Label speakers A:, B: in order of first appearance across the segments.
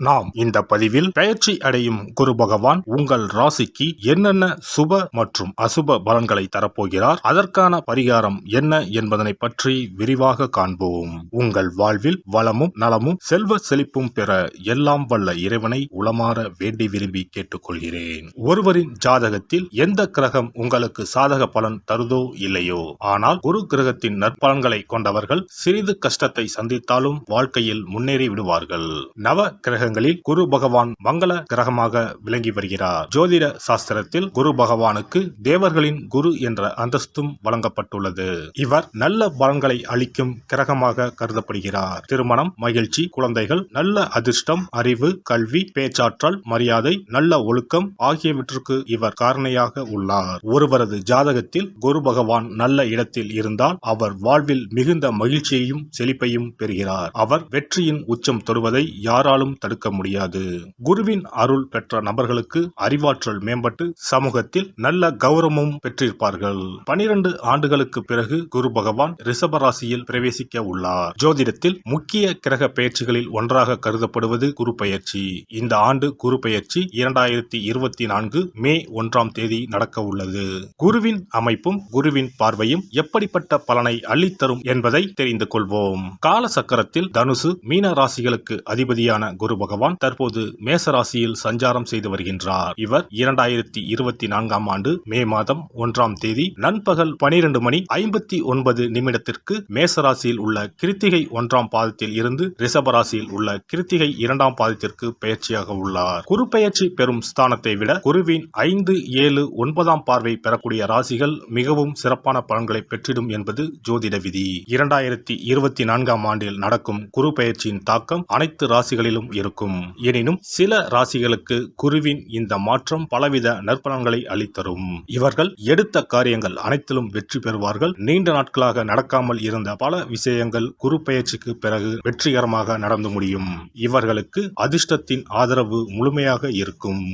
A: நாம் இந்த பதிவில் பெயர்ச்சி அடையும் குரு பகவான் உங்கள் ராசிக்கு என்னென்ன சுப மற்றும் அசுப பலன்களை தரப்போகிறார், அதற்கான பரிகாரம் என்ன என்பதனை பற்றி விரிவாக காண்போம். உங்கள் வாழ்வில் வளமும் நலமும் செல்வ செழிப்பும் பெற எல்லாம் வல்ல இறைவனை உளமாற வேண்டி விரும்பி கேட்டுக்கொள்கிறேன். ஒருவரின் ஜாதகத்தில் எந்த கிரகம் உங்களுக்கு சாதக பலன் தருதோ இல்லையோ, ஆனால் குரு கிரகத்தின் நற்பலன்களை கொண்டவர்கள் சிறிது கஷ்டத்தை சந்தித்தாலும் வாழ்க்கையில் முன்னேறி விடுவார்கள். நவ கிரகங்களில் குரு பகவான் மங்கள கிரகமாக விளங்கி வருகிறார். ஜோதிட சாஸ்திரத்தில் குரு பகவானுக்கு தேவர்களின் குரு என்ற அந்தஸ்தும் வழங்கப்பட்டுள்ளது. இவர் நல்ல பலன்களை அளிக்கும் கிரகமாக கருதப்படுகிறார். திருமணம், மகிழ்ச்சி, குழந்தைகள், நல்ல அதிர்ஷ்டம், அறிவு, கல்வி, பேச்சாற்றல், மரியாதை, நல்ல ஒழுக்கம் ஆகியவற்றுக்கு இவர் காரணியாக உள்ளார். ஒருவரது ஜாதகத்தில் குரு பகவான் நல்ல இடத்தில் இருந்தால் அவர் வாழ்வில் மிகுந்த மகிழ்ச்சியையும் செழிப்பையும் பெறுகிறார். அவர் வெற்றியின் உச்சம் தொடுவதை யாராலும் தடுக்க முடியாது. குருவின் அருள் பெற்ற நபர்களுக்கு அறிவாற்றல் மேம்பட்டு சமூகத்தில் நல்ல கௌரவமும் பெற்றிருப்பார்கள். 12 ஆண்டுகளுக்கு பிறகு குரு பகவான் ரிஷப ராசியில் பிரவேசிக்க உள்ளார். ஜோதிடத்தில் முக்கிய கிரக பெயர்ச்சிகளில் ஒன்றாக கருதப்படுவது குரு பெயர்ச்சி. இந்த ஆண்டு குரு பெயர்ச்சி 2024 மே 1ஆம் தேதி நடக்க உள்ளது. குருவின் அமைப்பும் குருவின் பார்வையும் எப்படிப்பட்ட பலனை அள்ளித்தரும் என்பதை தெரிந்து கொள்வோம். கால சக்கரத்தில் தனுசு, மீன ராசிகளுக்கு அதிபதியான குரு பகவான் தற்போது மேச ராசியில் சஞ்சாரம் செய்து வருகின்றார். இவர் 2024ஆம் ஆண்டு மே மாதம் 1ஆம் தேதி நண்பகல் 12:59 மேச ராசியில் உள்ள கிருத்திகை 1ஆம் பாதத்தில் இருந்து ரிஷப ராசியில் உள்ள கிருத்திகை 2ஆம் பாதத்திற்கு பெயர்ச்சியாக உள்ளார். குரு பெயர்ச்சி பெறும் ஸ்தானத்தை விட குருவின் 5, 7, 9ஆம் பார்வை பெறக்கூடிய ராசிகள் மிகவும் சிறப்பான பலன்களை பெற்றிடும் என்பது ஜோதிட விதி. 2024ஆம் ஆண்டில் நடக்கும் குரு பெயர்ச்சியின் தாக்கம் அனைத்து ராசிகளிலும் இருக்கும். எனினும் சில ராசிகளுக்கு குருவின் இந்த மாற்றம் பலவித நற்பலன்களை அளித்தரும். இவர்கள் எடுத்த காரியங்கள் அனைத்திலும் வெற்றி பெறுவார்கள். நீண்ட நாட்களாக நடக்காமல் இருந்த பல விஷயங்கள் குரு பெயர்ச்சிக்கு பிறகு வெற்றிகரமாக நடந்து முடியும். இவர்களுக்கு அதிர்ஷ்டத்தின் ஆதரவு முழுமையாக இருக்கும்.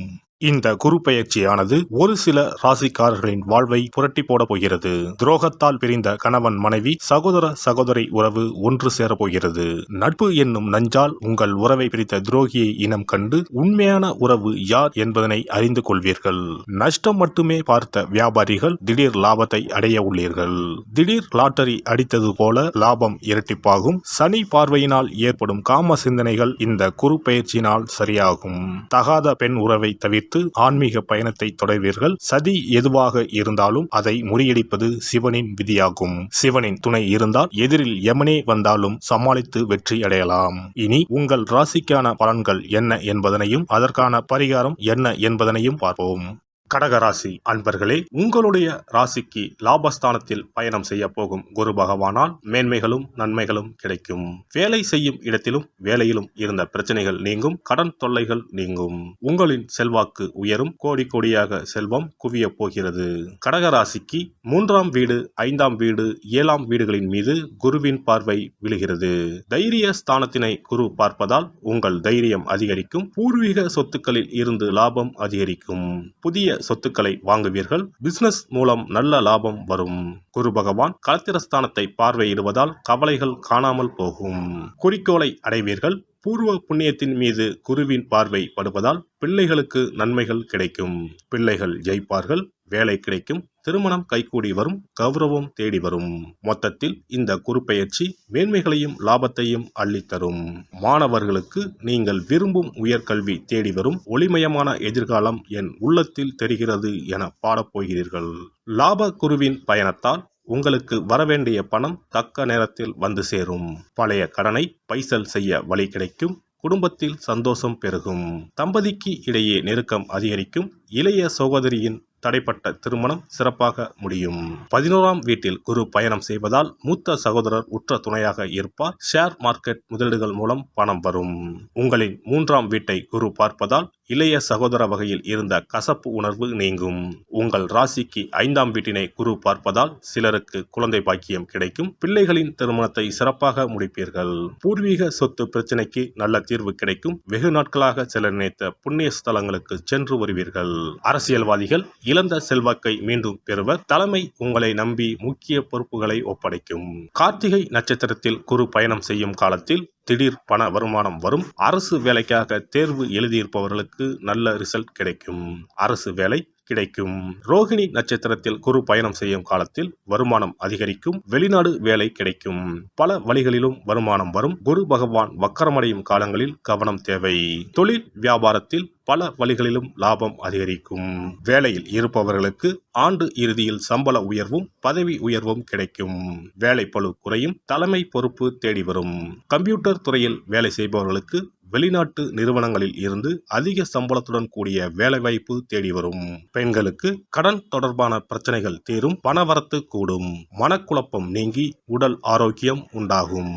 A: இந்த குரு பெயர்ச்சியானது ஒரு சில ராசிக்காரர்களின் வாழ்வை புரட்டி போட போகிறது. துரோகத்தால் பிரிந்த கணவன் மனைவி, சகோதர சகோதரி உறவு ஒன்று சேர போகிறது. நட்பு என்னும் நஞ்சால் உங்கள் உறவை பிரித்த துரோகியை இனம் கண்டு உண்மையான உறவு யார் என்பதனை அறிந்து கொள்வீர்கள். நஷ்டம் மட்டுமே பார்த்த வியாபாரிகள் திடீர் லாபத்தை அடைய உள்ளீர்கள். திடீர் லாட்டரி அடித்தது போல லாபம் இரட்டிப்பாகும். சனி பார்வையினால் ஏற்படும் காம சிந்தனைகள் இந்த குரு பெயர்ச்சியினால் சரியாகும். தகாத பெண் உறவை தவிர்த்து ஆன்மீக பயணத்தை தொடர்வீர்கள். சதி எதுவாக இருந்தாலும் அதை முறியடிப்பது சிவனின் விதியாகும். சிவனின் துணை இருந்தால் எதிரில் யமனே வந்தாலும் சமாளித்து வெற்றி அடையலாம். இனி உங்கள் ராசிக்கான பலன்கள் என்ன என்பதனையும் அதற்கான பரிகாரம் என்ன என்பதனையும் பார்ப்போம். கடகராசி அன்பர்களே, உங்களுடைய ராசிக்கு லாபஸ்தானத்தில் பயணம் செய்ய போகும் குரு பகவானால் மேன்மைகளும் நன்மைகளும் கிடைக்கும். வேலை செய்யும் இடத்திலும் வேலையிலும் இருந்த பிரச்சனைகள் நீங்கும். கடன் தொல்லைகள் நீங்கும். உங்களின் செல்வாக்கு உயரும். கோடி கோடியாக செல்வம் குவிய போகிறது. கடகராசிக்கு 3ஆம் வீடு, 5ஆம் வீடு, 7ஆம் வீடுகளின் மீது குருவின் பார்வை விழுகிறது. தைரிய ஸ்தானத்தினை குரு பார்ப்பதால் உங்கள் தைரியம் அதிகரிக்கும். பூர்வீக சொத்துக்களில் இருந்து லாபம் அதிகரிக்கும். புதிய சொத்துக்களை வாங்குவீர்கள். பிசினஸ் மூலம் நல்ல லாபம் வரும். குரு பகவான் களத்திரஸ்தானத்தை பார்வையிடுவதால் கவலைகள் காணாமல் போகும். குறிக்கோளை அடைவீர்கள். பூர்வ புண்ணியத்தின் மீது குருவின் பார்வை படுவதால் பிள்ளைகளுக்கு நன்மைகள் கிடைக்கும். பிள்ளைகள் ஜெயிப்பார்கள். வேலை கிடைக்கும். திருமணம் கைகூடி வரும். கௌரவம் தேடி வரும். மொத்தத்தில் இந்த குரு பெயர்ச்சி மேன்மைகளையும் லாபத்தையும் அள்ளித்தரும். மாணவர்களுக்கு நீங்கள் விரும்பும் உயர்கல்வி தேடி வரும். ஒளிமயமான எதிர்காலம் என் உள்ளத்தில் தெரிகிறது என பாடப்போகிறீர்கள். லாப குருவின் பயணத்தால் உங்களுக்கு வரவேண்டிய பணம் தக்க நேரத்தில் வந்து சேரும். பழைய கடனை பைசல் செய்ய வழி கிடைக்கும். குடும்பத்தில் சந்தோஷம் பெருகும். தம்பதிக்கு இடையே நெருக்கம் அதிகரிக்கும். இளைய சகோதரியின் தடைப்பட்ட திருமணம் சிறப்பாக முடியும். 11ஆம் வீட்டில் குரு பயணம் செய்வதால் மூத்த சகோதரர் உற்ற துணையாக இருப்பார். ஷேர் மார்க்கெட் முதலீடுகள் மூலம் பணம் வரும். உங்களின் 3ஆம் வீட்டை குரு பார்ப்பதால் இளைய சகோதர வகையில் இருந்த கசப்பு உணர்வு நீங்கும். உங்கள் ராசிக்கு 5ஆம் வீட்டினை குரு பார்ப்பதால் சிலருக்கு குழந்தை பாக்கியம் கிடைக்கும். பிள்ளைகளின் திருமணத்தை சிறப்பாக முடிப்பீர்கள். பூர்வீக சொத்து பிரச்சனைக்கு நல்ல தீர்வு கிடைக்கும். வெகு நாட்களாக செல்ல நினைத்த புண்ணிய ஸ்தலங்களுக்கு சென்று வருவீர்கள். அரசியல்வாதிகள் இழந்த செல்வாக்கை மீண்டும் பெறுவர். தலைமை உங்களை நம்பி முக்கிய பொறுப்புகளை ஒப்படைக்கும். கார்த்திகை நட்சத்திரத்தில் குரு பயணம் செய்யும் காலத்தில் திடீர் பண வருமானம் வரும். அரசு வேலைக்காக தேர்வு எழுதியிருப்பவர்களுக்கு நல்ல ரிசல்ட் கிடைக்கும். அரசு வேலை கிடைக்கும். ரோகிணி நட்சத்திரத்தில் குரு பயணம் செய்யும் காலத்தில் வருமானம் அதிகரிக்கும். வெளிநாடு வேலை கிடைக்கும். பல வழிகளிலும் வருமானம் வரும். குரு பகவான் வக்கரமடையும் காலங்களில் கவனம் தேவை. தொழில் வியாபாரத்தில் பல வழிகளிலும் லாபம் அதிகரிக்கும். வேலையில் இருப்பவர்களுக்கு ஆண்டு இறுதியில் சம்பள உயர்வும் பதவி உயர்வும் கிடைக்கும். வேலைப்பளு குறையும். தலைமை பொறுப்பு தேடி வரும். கம்ப்யூட்டர் துறையில் வேலை செய்பவர்களுக்கு வெளிநாட்டு நிறுவனங்களில் இருந்து அதிக சம்பளத்துடன் கூடிய வேலைவாய்ப்பு தேடி வரும். பெண்களுக்கு கடன் தொடர்பான பிரச்சனைகள் தீரும். பணவரத்து கூடும். மனக்குழப்பம் நீங்கி உடல் ஆரோக்கியம் உண்டாகும்.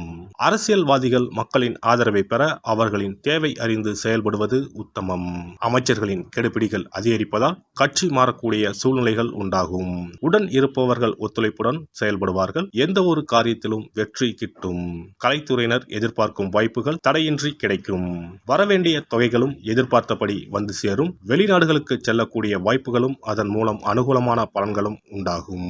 A: அரசியல்வாதிகள் மக்களின் ஆதரவை பெற அவர்களின் தேவை அறிந்து செயல்படுவது உத்தமம். அமைச்சர்களின் கெடுபிடிகள் அதிகரிப்பதால் கட்சி மாறக்கூடிய சூழ்நிலைகள் உண்டாகும். உடன் இருப்பவர்கள் ஒத்துழைப்புடன் செயல்படுவார்கள். எந்த ஒரு காரியத்திலும் வெற்றி கிட்டும். கலைத்துறையினர் எதிர்பார்க்கும் வாய்ப்புகள் தடையின்றி கிடைக்கும். வரவேண்டிய தொகைகளும் எதிர்பார்த்தபடி வந்து சேரும். வெளிநாடுகளுக்கு செல்லக்கூடிய வாய்ப்புகளும் அதன் மூலம் அனுகூலமான பலன்களும் உண்டாகும்.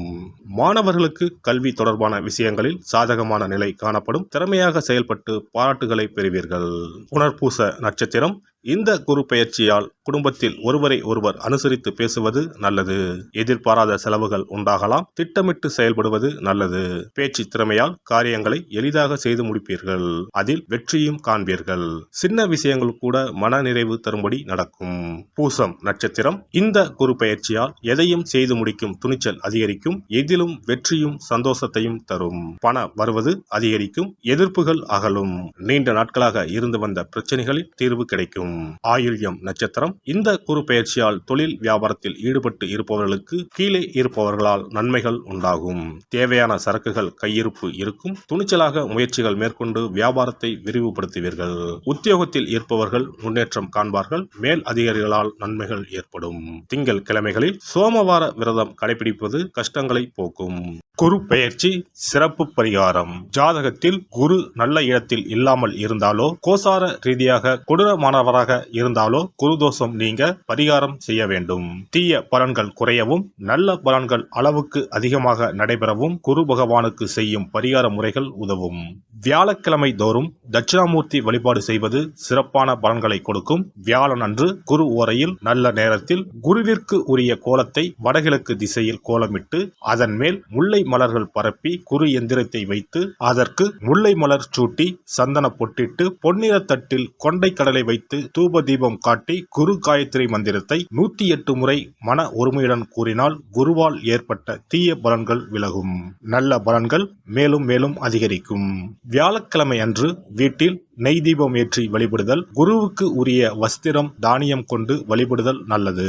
A: மாணவர்களுக்கு கல்வி தொடர்பான விஷயங்களில் சாதகமான நிலை காணப்படும். திறமையாக செயல்பட்டு பாராட்டுகளை பெறுவீர்கள். புனர்பூச நட்சத்திரம் இந்த குரு பெயர்ச்சியால் குடும்பத்தில் ஒருவரை ஒருவர் அனுசரித்து பேசுவது நல்லது. எதிர்பாராத செலவுகள் உண்டாகலாம். திட்டமிட்டு செயல்படுவது நல்லது. பேச்சு திறமையால் காரியங்களை எளிதாக செய்து முடிப்பீர்கள். அதில் வெற்றியும் காண்பீர்கள். சின்ன விஷயங்கள் கூட மன நிறைவு தரும்படி நடக்கும். பூசம் நட்சத்திரம் இந்த குரு பெயர்ச்சியால் எதையும் செய்து முடிக்கும் துணிச்சல் அதிகரிக்கும். எதிலும் வெற்றியும் சந்தோஷத்தையும் தரும். பண வருவது அதிகரிக்கும். எதிர்ப்புகள் அகலும். நீண்ட நாட்களாக இருந்து வந்த பிரச்சனைகளில் தீர்வு கிடைக்கும். ஆயுள்யம் நட்சத்திரம் இந்த குரு பெயர்ச்சியால் தொழில் வியாபாரத்தில் ஈடுபட்டு இருப்பவர்களுக்கு கீழே இருப்பவர்களால் நன்மைகள் உண்டாகும். தேவையான சரக்குகள் கையிருப்பு இருக்கும். துணிச்சலாக முயற்சிகள் மேற்கொண்டு வியாபாரத்தை விரிவுபடுத்துவீர்கள். உத்தியோகத்தில் இருப்பவர்கள் முன்னேற்றம் காண்பார்கள். மேல் அதிகாரிகளால் நன்மைகள் ஏற்படும். திங்கள் கிழமைகளில் சோமவார விரதம் கடைபிடிப்பது கஷ்டங்களை போக்கும். குரு பெயர்ச்சி சிறப்பு பரிகாரம். ஜாதகத்தில் குரு நல்ல இடத்தில் இல்லாமல் இருந்தாலோ கோசார ரீதியாக கொடூரமானவராக இருந்தாலோ குரு தோஷம் நீங்க பரிகாரம் செய்ய வேண்டும். தீய பலன்கள் குறையவும் நல்ல பலன்கள் அளவுக்கு அதிகமாக நடைபெறவும் குரு பகவானுக்கு செய்யும் பரிகார முறைகள் உதவும். வியாழக்கிழமை தோறும் தட்சிணாமூர்த்தி வழிபாடு செய்வது சிறப்பான பலன்களை கொடுக்கும். வியாழன் அன்று குரு ஓரையில் நல்ல நேரத்தில் குருவிற்கு உரிய கோலத்தை வடகிழக்கு திசையில் கோலமிட்டு அதன் மேல் முல்லை மலர்கள் பரப்பி குரு எந்திரத்தை வைத்து அதற்கு முல்லை மலர் சூட்டி சந்தன பொட்டிட்டு பொன்னிற தட்டில் கொண்டை கடலை வைத்து தூப தீபம் காட்டி குரு காயத்ரி மந்திரத்தை 108 முறை மன ஒருமையுடன் கூறினால் குருவால் ஏற்பட்ட தீய பலன்கள் விலகும். நல்ல பலன்கள் மேலும் மேலும் அதிகரிக்கும். வியாழக்கிழமை அன்று வீட்டில் நெய் தீபம் ஏற்றி வழிபடுதல். குருவுக்கு உரிய வஸ்திரம் தானியம் கொண்டு வழிபடுதல் நல்லது.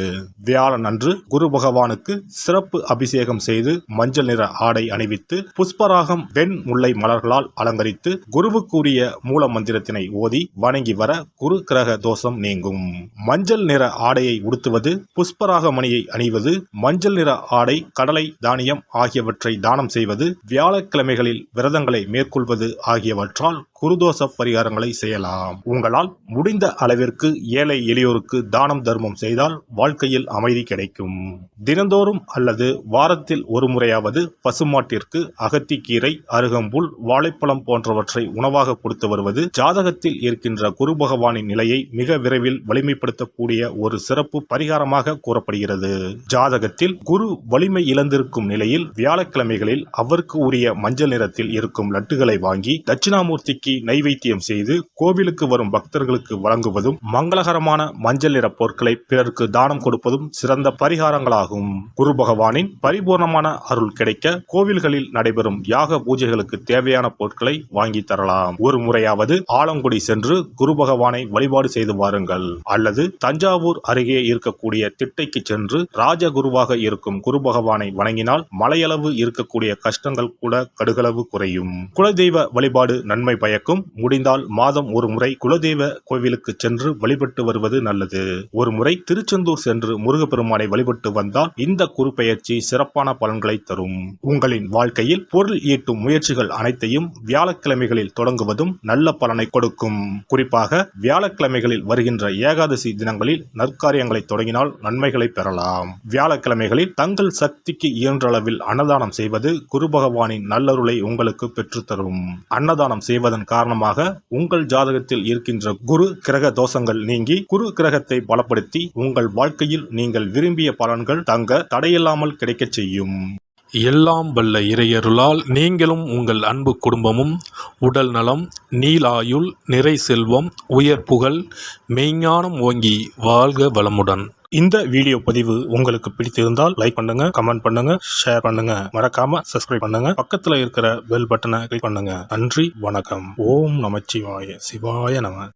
A: வியாழன் அன்று குரு பகவானுக்கு சிறப்பு அபிஷேகம் செய்து மஞ்சள் நிற ஆடை அணிவித்து புஷ்பராகம் வெண் முல்லை மலர்களால் அலங்கரித்து குருவுக்கு உரிய மூல மந்திரத்தினை ஓதி வணங்கி வர குரு கிரக தோஷம் நீங்கும். மஞ்சள் நிற ஆடையை உடுத்துவது, புஷ்பராக மணியை அணிவது, மஞ்சள் நிற ஆடை, கடலை, தானியம் ஆகியவற்றை தானம் செய்வது, வியாழக்கிழமைகளில் விரதங்களை மேற்கொள்வது ஆகியவற்றால் குருதோஷ பரிகாரங்களை செய்யலாம். உங்களால் முடிந்த அளவிற்கு ஏழை எளியோருக்கு தானம் தர்மம் செய்தால் வாழ்க்கையில் அமைதி கிடைக்கும். தினந்தோறும் அல்லது வாரத்தில் ஒரு முறையாவது பசுமாட்டிற்கு அகத்திக்கீரை, அருகம்புல், வாழைப்பழம் போன்றவற்றை உணவாக கொடுத்து வருவது ஜாதகத்தில் இருக்கின்ற குரு பகவானின் நிலையை மிக விரைவில் வலிமைப்படுத்தக்கூடிய ஒரு சிறப்பு பரிகாரமாக கூறப்படுகிறது. ஜாதகத்தில் குரு வலிமை இழந்திருக்கும் நிலையில் வியாழக்கிழமைகளில் அவருக்கு உரிய மஞ்சள் நிறத்தில் இருக்கும் லட்டுகளை வாங்கி தட்சிணாமூர்த்திக்கு நைவேத்தியம் செய்து கோவிலுக்கு வரும் பக்தர்களுக்கு வழங்குவதும் மங்களகரமான மஞ்சள் நிற பொருட்களை பிறருக்கு தானம் கொடுப்பதும் சிறந்த பரிகாரங்களாகும். குரு பகவானின் பரிபூர்ணமான அருள் கிடைக்க கோவில்களில் நடைபெறும் யாக பூஜைகளுக்கு தேவையான பொருட்களை வாங்கி தரலாம். ஒரு முறையாவது ஆலங்குடி சென்று குரு பகவானை வழிபாடு செய்து வாருங்கள். அல்லது தஞ்சாவூர் அருகே இருக்கக்கூடிய திட்டைக்கு சென்று ராஜகுருவாக இருக்கும் குரு பகவானை வணங்கினால் மலையளவு இருக்கக்கூடிய கஷ்டங்கள் கூட கடுகளவு குறையும். குலதெய்வ வழிபாடு நன்மை பயக்கும். கிடைக்கும். முடிந்தால் மாதம் ஒரு முறை குலதெய்வ கோவிலுக்கு சென்று வழிபட்டு வருவது நல்லது. ஒரு முறை திருச்செந்தூர் சென்று முருகப்பெருமானை வழிபட்டு வந்தால் இந்த குரு பெயர்ச்சி சிறப்பான பலன்களை தரும். உங்களின் வாழ்க்கையில் பொருள் ஈட்டும் முயற்சிகள் அனைத்தையும் வியாழக்கிழமைகளில் தொடங்குவதும் நல்ல பலனை கொடுக்கும். குறிப்பாக வியாழக்கிழமைகளில் வருகின்ற ஏகாதசி தினங்களில் நற்காரியங்களை தொடங்கினால் நன்மைகளை பெறலாம். வியாழக்கிழமைகளில் தங்கள் சக்திக்கு இயன்ற அளவில் அன்னதானம் செய்வது குரு பகவானின் நல்லருளை உங்களுக்கு பெற்றுத்தரும். அன்னதானம் செய்வதன் காரணமாக உங்கள் ஜாதகத்தில் இருக்கின்ற குரு கிரக தோஷங்கள் நீங்கி குரு கிரகத்தை பலப்படுத்தி உங்கள் வாழ்க்கையில் நீங்கள் விரும்பிய பலன்கள் தங்க தடையில்லாமல் கிடைக்கச் செய்யும்.
B: எல்லாம் வல்ல இறையருளால் நீங்களும் உங்கள் அன்பு குடும்பமும் உடல் நலம், நீலாயுள், நிறை செல்வம், உயர் புகழ், மெய்ஞானம் ஓங்கி வாழ்க வளமுடன்.
A: இந்த வீடியோ பதிவு உங்களுக்கு பிடித்திருந்தால் லைக் பண்ணுங்க, கமெண்ட் பண்ணுங்க, ஷேர் பண்ணுங்க, மறக்காம சப்ஸ்கிரைப் பண்ணுங்க, பக்கத்துல இருக்கிற பெல் பட்டனை கிளிக் பண்ணுங்க. நன்றி, வணக்கம். ஓம் நமச்சிவாய. சிவாய நம.